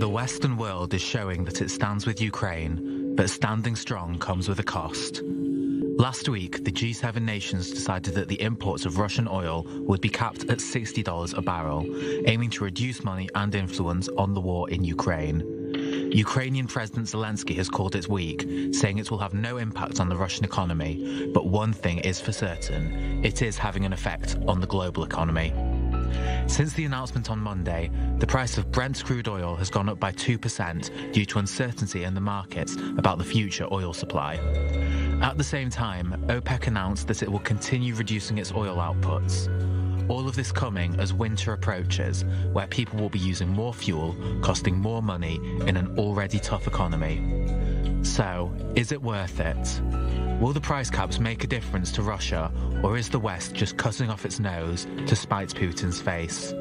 The Western world is showing that it stands with Ukraine, but standing strong comes with a cost. Last week, the G7 nations decided that the imports of Russian oil would be capped at $60 a barrel, aiming to reduce money and influence on the war in Ukraine. Ukrainian President Zelensky has called it weak, saying it will have no impact on the Russian economy, but one thing is for certain, it is having an effect on the global economy. Since the announcement on Monday, the price of Brent crude oil has gone up by 2% due to uncertainty in the markets about the future oil supply. At the same time, OPEC announced that it will continue reducing its oil outputs. All of this coming as winter approaches, where people will be using more fuel, costing more money in an already tough economy. So, is it worth it? Will the price caps make a difference to Russia, or is the West just cutting off its nose to spite Putin's face?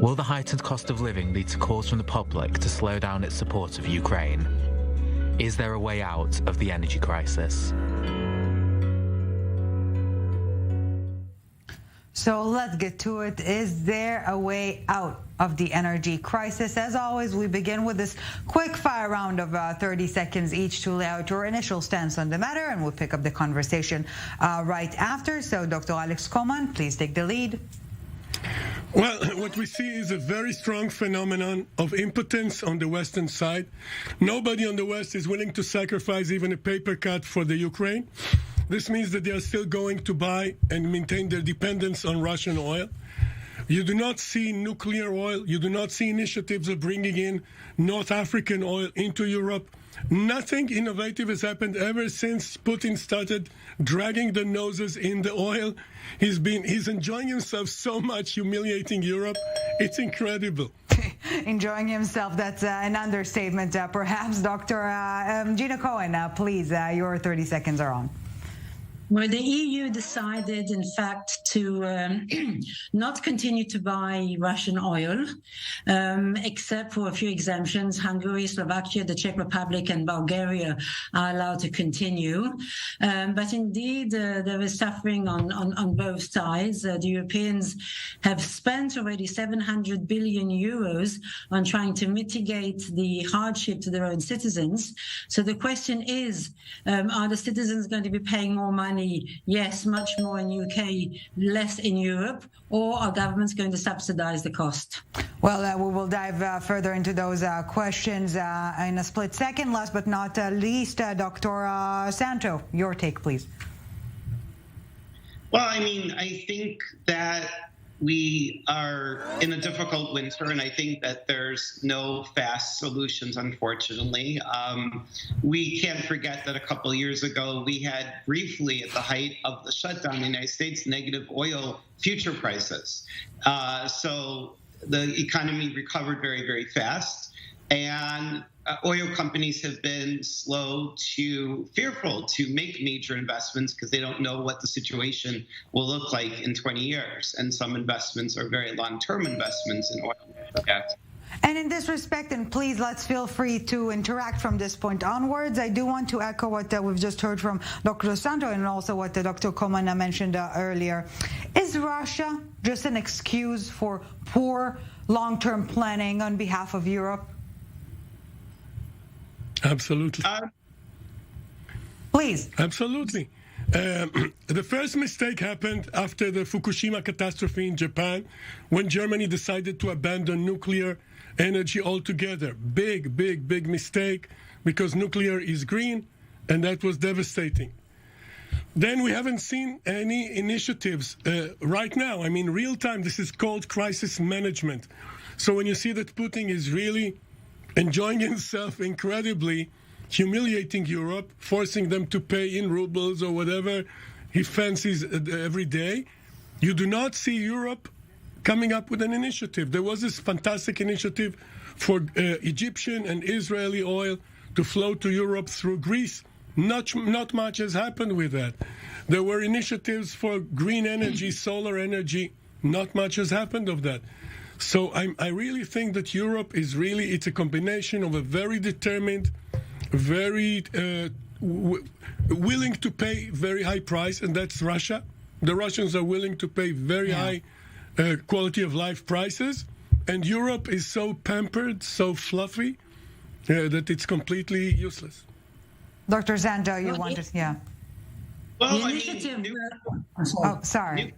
Will the heightened cost of living lead to calls from the public to slow down its support of Ukraine? Is there a way out of the energy crisis? So let's get to it. Is there a way out of the energy crisis? As always, we begin with this quick fire round of 30 seconds each to lay out your initial stance on the matter, and we'll pick up the conversation right after. So Dr. Alex Coman, please take the lead. Well, what we see is a very strong phenomenon of impotence on the Western side. Nobody on the West is willing to sacrifice even a paper cut for the Ukraine. This means that they are still going to buy and maintain their dependence on Russian oil. You do not see nuclear oil. You do not see initiatives of bringing in North African oil into Europe. Nothing innovative has happened ever since Putin started dragging the noses in the oil. He's enjoying himself so much, humiliating Europe. It's incredible. Enjoying himself, that's an understatement, perhaps. Dr. Gina Cohen, please, your 30 seconds are on. Well, the EU decided, in fact, to not continue to buy Russian oil, except for a few exemptions. Hungary, Slovakia, the Czech Republic, and Bulgaria are allowed to continue. But indeed, there is suffering on both sides. The Europeans have spent already 700 billion euros on trying to mitigate the hardship to their own citizens. So the question is, are the citizens going to be paying more money? Yes, much more in UK, less in Europe, or are governments going to subsidize the cost? Well, we will dive further into those questions in a split second. Last but not least, Dr. Santo, your take, please. Well, I mean, I think that we are in a difficult winter, and I think that there's no fast solutions, unfortunately. We can't forget that a couple of years ago, we had briefly, at the height of the shutdown in the United States, negative oil future prices. So the economy recovered very, very fast. And oil companies have been fearful to make major investments because they don't know what the situation will look like in 20 years. And some investments are very long-term investments in oil and gas. And in this respect, and please, let's feel free to interact from this point onwards. I do want to echo what we've just heard from Dr. Santo and also what Dr. Coman mentioned earlier. Is Russia just an excuse for poor long-term planning on behalf of Europe? Absolutely. Please. Absolutely. The first mistake happened after the Fukushima catastrophe in Japan, when Germany decided to abandon nuclear energy altogether. Big, big, big mistake, because nuclear is green, and that was devastating. Then we haven't seen any initiatives right now. I mean, real time, this is called crisis management. So when you see that Putin is really enjoying himself incredibly, humiliating Europe, forcing them to pay in rubles or whatever he fancies every day, you do not see Europe coming up with an initiative. There was this fantastic initiative for Egyptian and Israeli oil to flow to Europe through Greece. Not much has happened with that. There were initiatives for green energy, solar energy. Not much has happened of that. So I really think that Europe is really, it's a combination of a very determined, very willing to pay very high price, and that's Russia. The Russians are willing to pay very high quality of life prices, And Europe is so pampered, so fluffy, that it's completely useless. Dr. Zanto, you wanted, yeah. Well, The I initiative. mean, Sorry.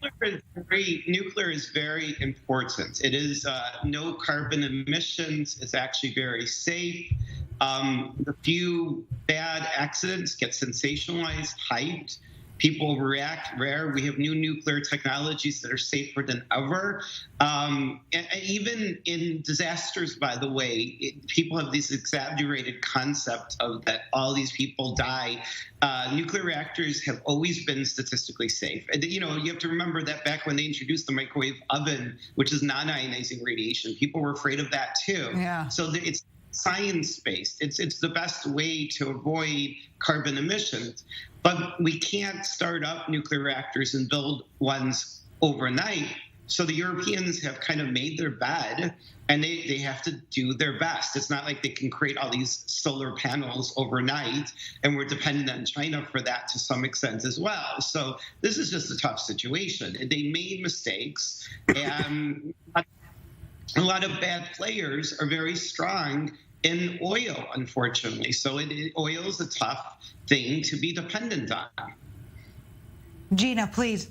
Nuclear is very important. It is no carbon emissions. It's actually very safe. The few bad accidents get sensationalized, hyped. People react rare. We have new nuclear technologies that are safer than ever. And even in disasters, by the way, people have this exaggerated concept of that all these people die. Nuclear reactors have always been statistically safe. And, you have to remember that back when they introduced the microwave oven, which is non-ionizing radiation, people were afraid of that too. Yeah. So it's science-based. It's the best way to avoid carbon emissions. But we can't start up nuclear reactors and build ones overnight. So the Europeans have kind of made their bed, and they have to do their best. It's not like they can create all these solar panels overnight, and we're dependent on China for that to some extent as well. So this is just a tough situation. And they made mistakes, and a lot of bad players are very strong in oil, unfortunately. So oil is a tough thing to be dependent on. Gina, please.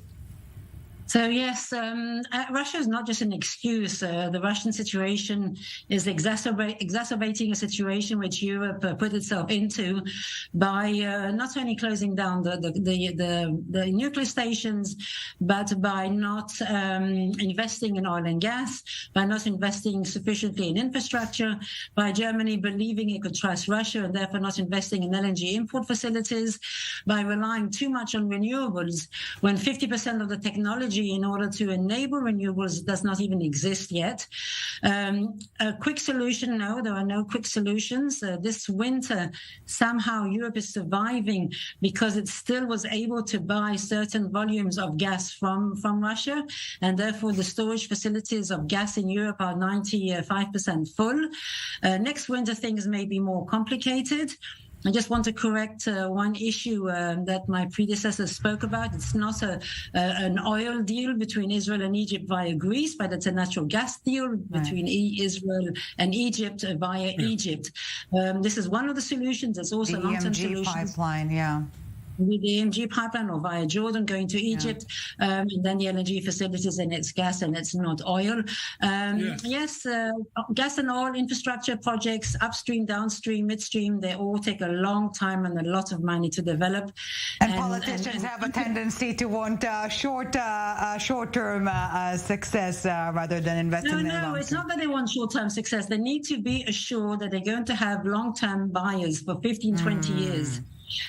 So yes, Russia is not just an excuse. The Russian situation is exacerbating a situation which Europe put itself into by not only closing down the nuclear stations, but by not investing in oil and gas, by not investing sufficiently in infrastructure, by Germany believing it could trust Russia and therefore not investing in LNG import facilities, by relying too much on renewables when 50% of the technology in order to enable renewables does not even exist yet. A quick solution, no, there are no quick solutions. This winter, somehow Europe is surviving because it still was able to buy certain volumes of gas from Russia, and therefore the storage facilities of gas in Europe are 95% full. Next winter, things may be more complicated. I just want to correct one issue that my predecessor spoke about. It's not an oil deal between Israel and Egypt via Greece, but it's a natural gas deal between Israel and Egypt via Egypt. This is one of the solutions. There's also the long-term EMG solutions. pipeline, yeah. With the EMG pipeline or via Jordan going to Egypt, and then the LNG facilities, and it's gas and it's not oil. Yes, gas and oil infrastructure projects, upstream, downstream, midstream, they all take a long time and a lot of money to develop. And politicians have a tendency to want short-term success rather than investing in long-term. No, it's not that they want short-term success. They need to be assured that they're going to have long-term buyers for 15, 20 years.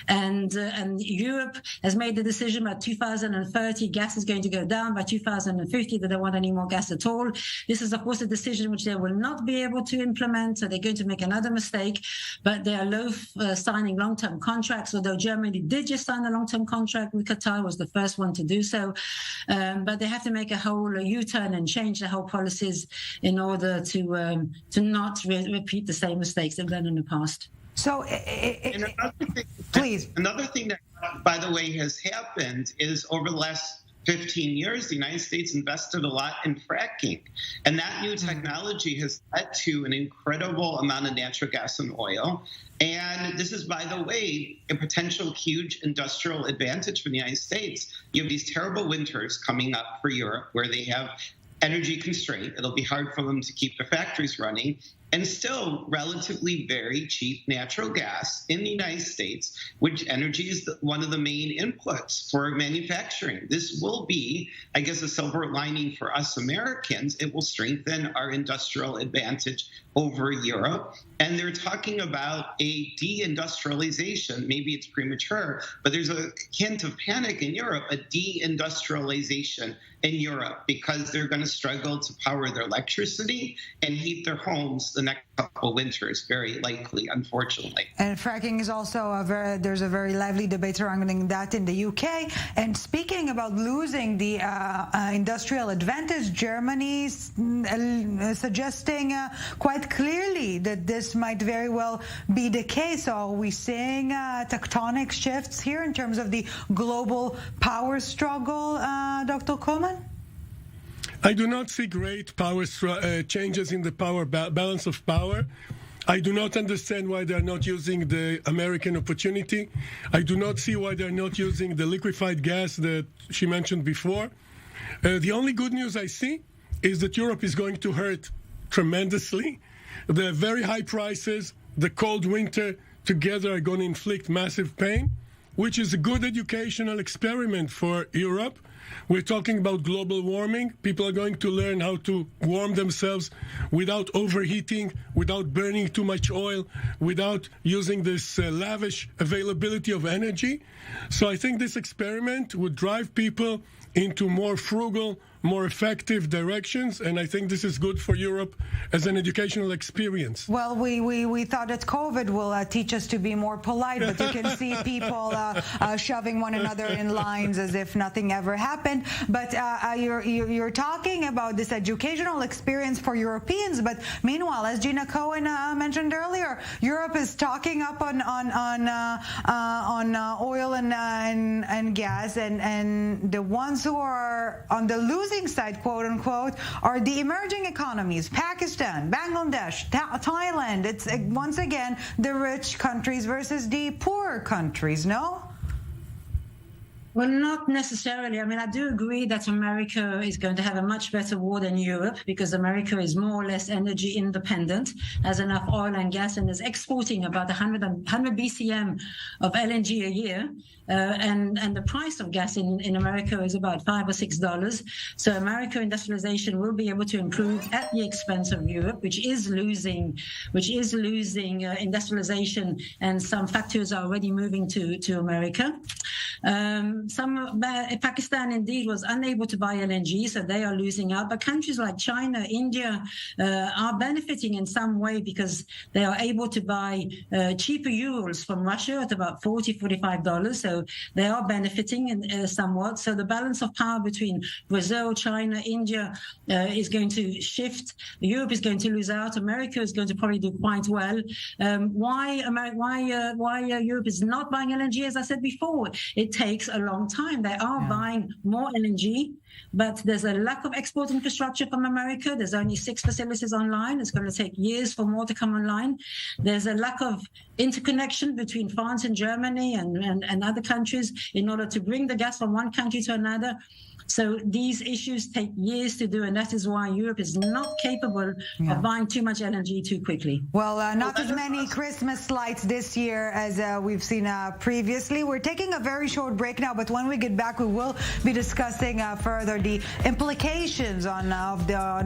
And Europe has made the decision by 2030 gas is going to go down. By 2050 they don't want any more gas at all. This is of course a decision which they will not be able to implement, so they're going to make another mistake. But they are loath signing long-term contracts, although Germany did just sign a long-term contract with Qatar, was the first one to do so. But they have to make a whole U-turn and change the whole policies in order to not repeat the same mistakes they've done in the past. So, please. Another thing that, by the way, has happened is over the last 15 years, the United States invested a lot in fracking. And that new technology has led to an incredible amount of natural gas and oil. And this is, by the way, a potential huge industrial advantage for the United States. You have these terrible winters coming up for Europe where they have energy constraint. It'll be hard for them to keep the factories running. And still relatively very cheap natural gas in the United States, which energy is one of the main inputs for manufacturing. This will be, I guess, a silver lining for us Americans. It will strengthen our industrial advantage over Europe. And they're talking about a deindustrialization. Maybe it's premature, but there's a hint of panic in Europe, a deindustrialization in Europe, because they're going to struggle to power their electricity and heat their homes the next couple winters, very likely, unfortunately. And fracking is also there's a very lively debate surrounding that in the UK. And speaking about losing the industrial advantage, Germany's suggesting quite clearly that this might very well be the case. So are we seeing tectonic shifts here in terms of the global power struggle, Dr. Coleman? I do not see great power changes in the power balance of power. I do not understand why they're not using the American opportunity. I do not see why they're not using the liquefied gas that she mentioned before. The only good news I see is that Europe is going to hurt tremendously. The very high prices, the cold winter together are going to inflict massive pain, which is a good educational experiment for Europe. We're talking about global warming. People are going to learn how to warm themselves without overheating, without burning too much oil, without using this lavish availability of energy. So I think this experiment would drive people into more frugal, more effective directions, and I think this is good for Europe as an educational experience. Well, we thought that COVID will teach us to be more polite, but you can see people shoving one another in lines as if nothing ever happened. But you're talking about this educational experience for Europeans, but meanwhile, as Gina Cohen mentioned earlier, Europe is stocking up on oil and gas, and the ones who are on the losing side, quote unquote, are the emerging economies: Pakistan, Bangladesh, Thailand. It's once again the rich countries versus the poor countries, no? Well, not necessarily. I mean, I do agree that America is going to have a much better war than Europe, because America is more or less energy independent, has enough oil and gas, and is exporting about 100 BCM of LNG a year. And the price of gas in America is about $5 or $6. So America industrialization will be able to improve at the expense of Europe, which is losing industrialization, and some factories are already moving to America. Pakistan indeed was unable to buy LNG, so they are losing out. But countries like China, India are benefiting in some way, because they are able to buy cheaper euros from Russia at about $40, $45. So they are benefiting somewhat. So the balance of power between Brazil, China, India is going to shift. Europe is going to lose out. America is going to probably do quite well. Why Europe is not buying LNG? As I said before, it takes a long time. They are buying more LNG, but there's a lack of export infrastructure from America. There's only 6 facilities online. It's going to take years for more to come online. There's a lack of interconnection between France and Germany and other countries in order to bring the gas from one country to another. So these issues take years to do, and that is why Europe is not capable of buying too much LNG too quickly. Well, not as many Christmas lights this year as we've seen previously. We're taking a very short break now, but when we get back, we will be discussing further the implications on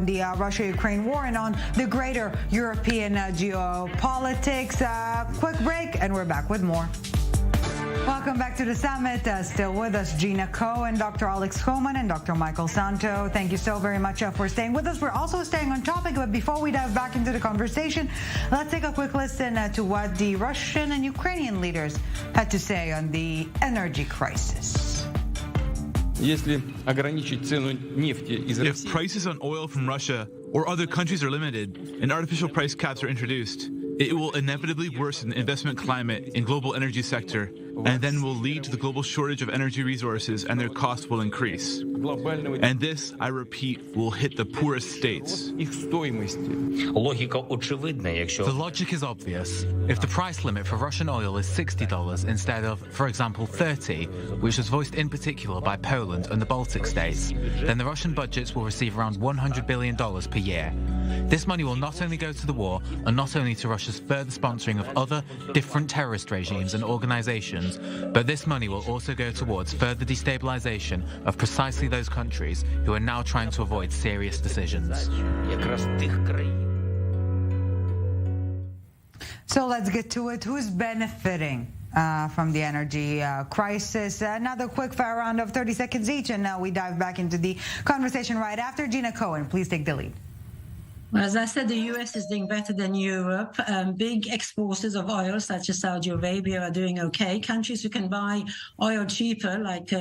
the Russia-Ukraine war and on the greater European geopolitics. Quick break, and we're back with more. Welcome back to the summit. Still with us, Gina Cohen, Dr. Alex Coleman, and Dr. Michael Santo. Thank you so very much for staying with us. We're also staying on topic, but before we dive back into the conversation, let's take a quick listen to what the Russian and Ukrainian leaders had to say on the energy crisis. If prices on oil from Russia or other countries are limited and artificial price caps are introduced, it will inevitably worsen the investment climate in global energy sector, and then will lead to the global shortage of energy resources, and their costs will increase. And this, I repeat, will hit the poorest states. The logic is obvious. If the price limit for Russian oil is $60 instead of, for example, $30, which was voiced in particular by Poland and the Baltic states, then the Russian budgets will receive around $100 billion per year. This money will not only go to the war, and not only to Russia's further sponsoring of other different terrorist regimes and organizations, but this money will also go towards further destabilization of precisely those countries who are now trying to avoid serious decisions. So let's get to it. Who's benefiting from the energy crisis? Another quick fire round of 30 seconds each, and now we dive back into the conversation right after. Gina Cohen, please take the lead. Well, as I said, the US is doing better than Europe. Big exporters of oil, such as Saudi Arabia, are doing okay. Countries who can buy oil cheaper, like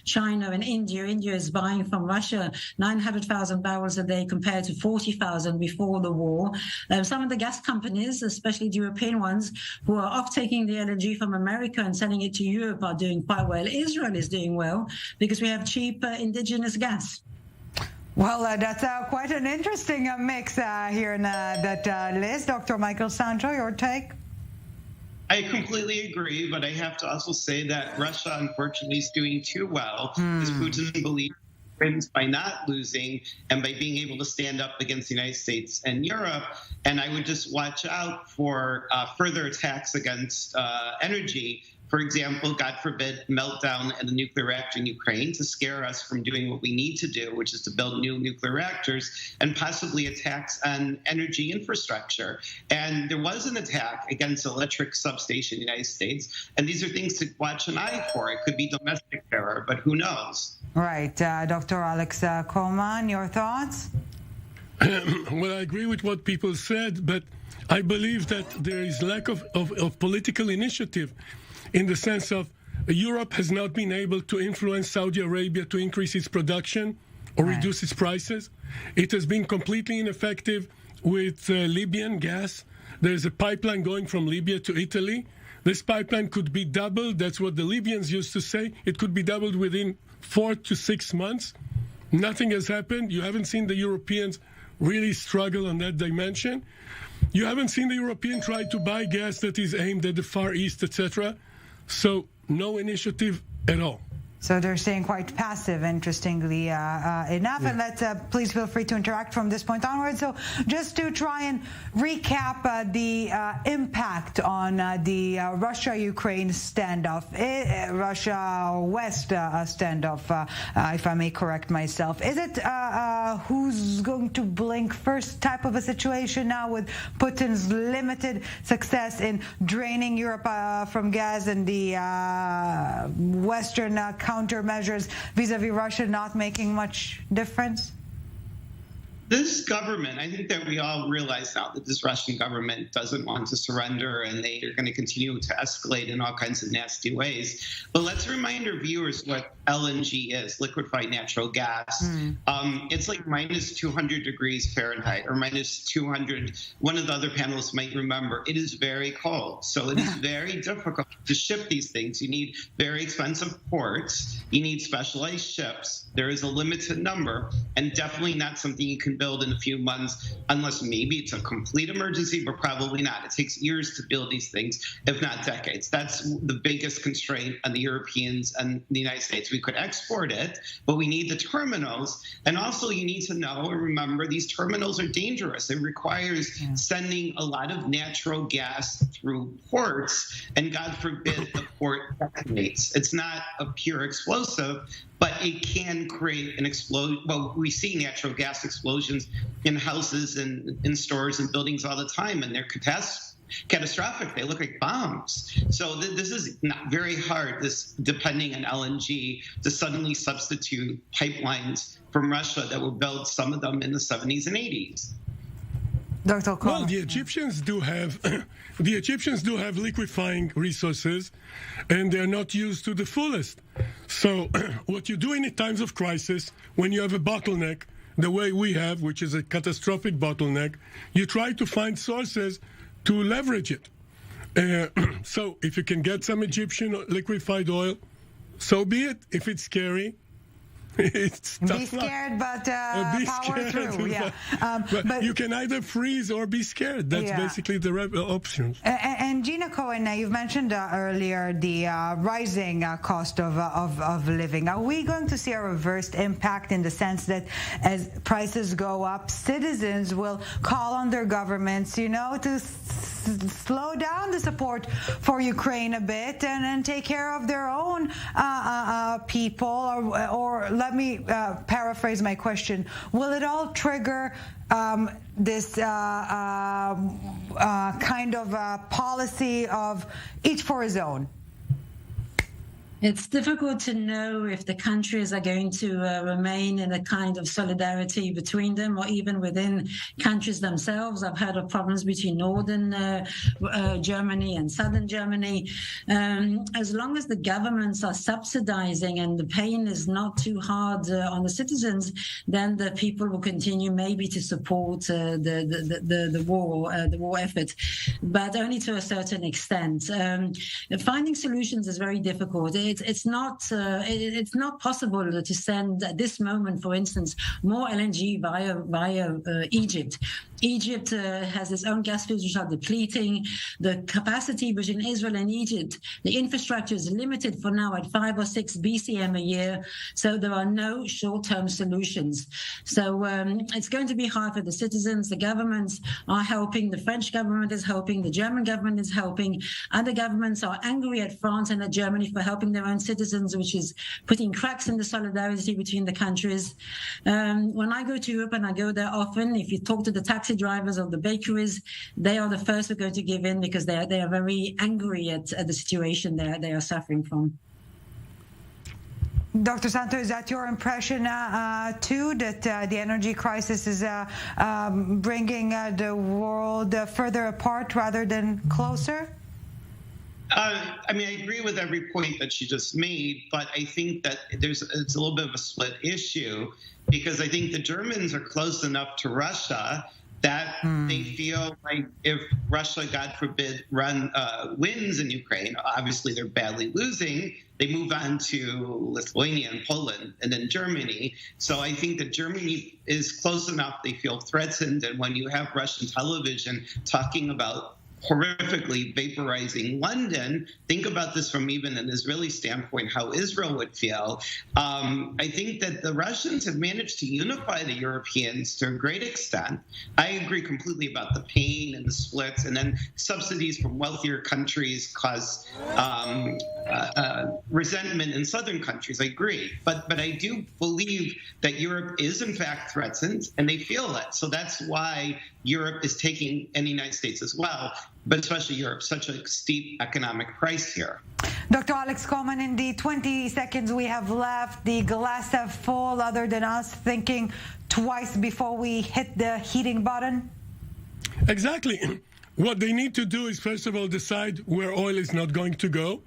China and India. India is buying from Russia 900,000 barrels a day compared to 40,000 before the war. Some of the gas companies, especially the European ones, who are off-taking the LNG from America and sending it to Europe, are doing quite well. Israel is doing well because we have cheap indigenous gas. Well, that's quite an interesting mix here in that list. Dr. Michael Sandro, your take? I completely agree, but I have to also say that Russia, unfortunately, is doing too well because Putin believes wins by not losing and by being able to stand up against the United States and Europe. And I would just watch out for further attacks against energy. For example, God forbid, meltdown at a nuclear reactor in Ukraine to scare us from doing what we need to do, which is to build new nuclear reactors, and possibly attacks on energy infrastructure. And there was an attack against an electric substation in the United States, and these are things to watch an eye for. It could be domestic terror, but who knows? Right. Dr. Alex Coleman, your thoughts? Well, I agree with what people said, but I believe that there is lack of political initiative, in the sense of Europe has not been able to influence Saudi Arabia to increase its production or reduce its prices. It has been completely ineffective with Libyan gas. There's a pipeline going from Libya to Italy. This pipeline could be doubled. That's what the Libyans used to say. It could be doubled within 4 to 6 months. Nothing has happened. You haven't seen the Europeans really struggle on that dimension. You haven't seen the European try to buy gas that is aimed at the Far East, etc. So no initiative at all. So they're staying quite passive, interestingly enough. Yeah. And let's please feel free to interact from this point onward. So just to try and recap the impact on the Russia-Ukraine standoff, Russia-West standoff, if I may correct myself. Is it who's going to blink first type of a situation now with Putin's limited success in draining Europe from gas and the Western countermeasures vis-a-vis Russia not making much difference? This government, I think that we all realize now that this Russian government doesn't want to surrender, and they are going to continue to escalate in all kinds of nasty ways. But let's remind our viewers what LNG is, liquefied natural gas. It's like minus 200 degrees Fahrenheit or minus 200. One of the other panelists might remember, it is very cold. So it is very difficult to ship these things. You need very expensive ports. You need specialized ships. There is a limited number, and definitely not something you can build in a few months, unless maybe it's a complete emergency, but probably not. It takes years to build these things, if not decades. That's the biggest constraint on the Europeans and the United States. We could export it, but we need the terminals. And also you need to know and remember these terminals are dangerous. It requires sending a lot of natural gas through ports, and God forbid the port detonates. It's not a pure explosive, but it can create an explosion. Well, we see natural gas explosions in houses and in stores and buildings all the time, and they're catastrophic. They look like bombs. So this is not very hard, this depending on LNG, to suddenly substitute pipelines from Russia that were built, some of them in the 70s and 80s. Dr. Coleman. Well, the Egyptians do have liquefying resources, and they're not used to the fullest. So what you do in times of crisis, when you have a bottleneck, the way we have, which is a catastrophic bottleneck, you try to find sources to leverage it. So if you can get some Egyptian liquefied oil, so be it. If it's scary, it's tough. Be scared, but be power scared, through. Yeah. But you can either freeze or be scared. That's basically the options. And Gina Cohen, you've mentioned earlier the rising cost of living. Are we going to see a reversed impact in the sense that as prices go up, citizens will call on their governments, to slow down the support for Ukraine a bit and take care of their own people? Or let me paraphrase my question. Will it all trigger this kind of policy of each for his own? It's difficult to know if the countries are going to remain in a kind of solidarity between them or even within countries themselves. I've heard of problems between northern Germany and southern Germany. As long as the governments are subsidizing and the pain is not too hard on the citizens, then the people will continue maybe to support the war effort, but only to a certain extent. Finding solutions is very difficult. it's not possible to send at this moment, for instance, more LNG via Egypt. Egypt has its own gas fields which are depleting. The capacity between Israel and Egypt, the infrastructure is limited for now at 5 or 6 BCM a year. So there are no short-term solutions. So it's going to be hard for the citizens. The governments are helping. The French government is helping. The German government is helping. Other governments are angry at France and at Germany for helping their own citizens, which is putting cracks in the solidarity between the countries. When I go to Europe, and I go there often, if you talk to the taxi drivers of the bakeries, they are the first who are going to give in because they are very angry at the situation they are suffering from. Dr. Santo, is that your impression too, that the energy crisis is bringing the world further apart rather than closer? I mean, I agree with every point that she just made, but I think that it's a little bit of a split issue because I think the Germans are close enough to Russia that they feel like if Russia, God forbid, wins in Ukraine, obviously they're badly losing, they move on to Lithuania and Poland and then Germany. So I think that Germany is close enough, they feel threatened. And when you have Russian television talking about horrifically vaporizing London, think about this from even an Israeli standpoint, how Israel would feel. I think that the Russians have managed to unify the Europeans to a great extent. I agree completely about the pain and the splits, and then subsidies from wealthier countries cause resentment in southern countries. I agree. But I do believe that Europe is in fact threatened, and they feel it. So that's why Europe is taking, and the United States as well, but especially Europe, such a steep economic price here. Dr. Alex Coleman, in the 20 seconds we have left, the glass half full, other than us thinking twice before we hit the heating button? Exactly. What they need to do is, first of all, decide where oil is not going to go.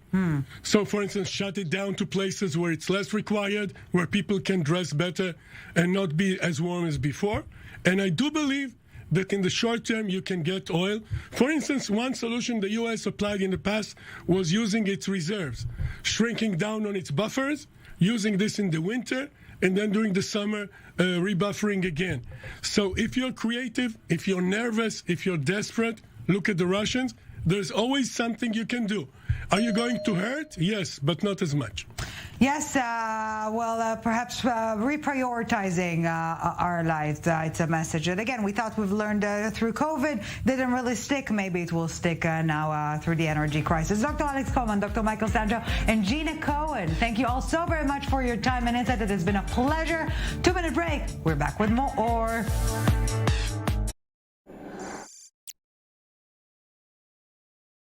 So, for instance, shut it down to places where it's less required, where people can dress better and not be as warm as before. And I do believe that in the short term you can get oil. For instance, one solution the U.S. applied in the past was using its reserves, shrinking down on its buffers, using this in the winter, and then during the summer, rebuffering again. So if you're creative, if you're nervous, if you're desperate, look at the Russians. There's always something you can do. Are you going to hurt? Yes, but not as much. Yes, perhaps reprioritizing our lives. It's a message that, again, we thought we've learned through COVID. Didn't really stick. Maybe it will stick now through the energy crisis. Dr. Alex Coleman, Dr. Michael Santo, and Gina Cohen, thank you all so very much for your time and insight. It has been a pleasure. 2-minute break. We're back with more.